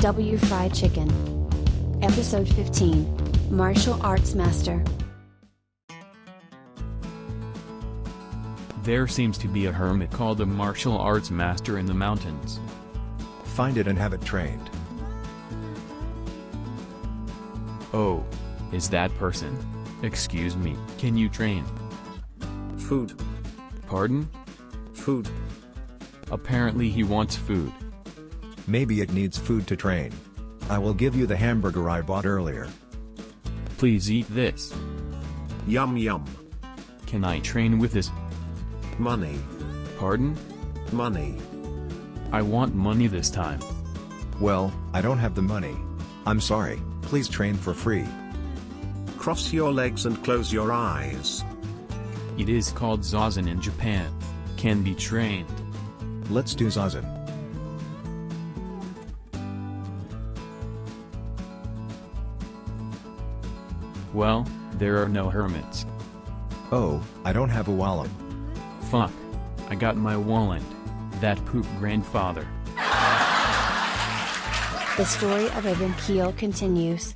W Fried Chicken. Episode 15, Martial Arts Master. There seems to be a hermit called a martial arts master in the mountains. Find it and have it trained. Oh, is that person? Excuse me, can you train? Food. Pardon? Food. Apparently he wants food. Maybe it needs food to train. I will give you the hamburger I bought earlier. Please eat this. Yum yum. Can I train with this? Money. Pardon? Money. I want money this time. Well, I don't have the money. I'm sorry, please train for free. Cross your legs and close your eyes. It is called zazen in Japan. Can be trained. Let's do zazen. Well, there are no hermits. Oh, I don't have a wallet. Fuck. I got my wallet. That poop grandfather. The story of Keel continues.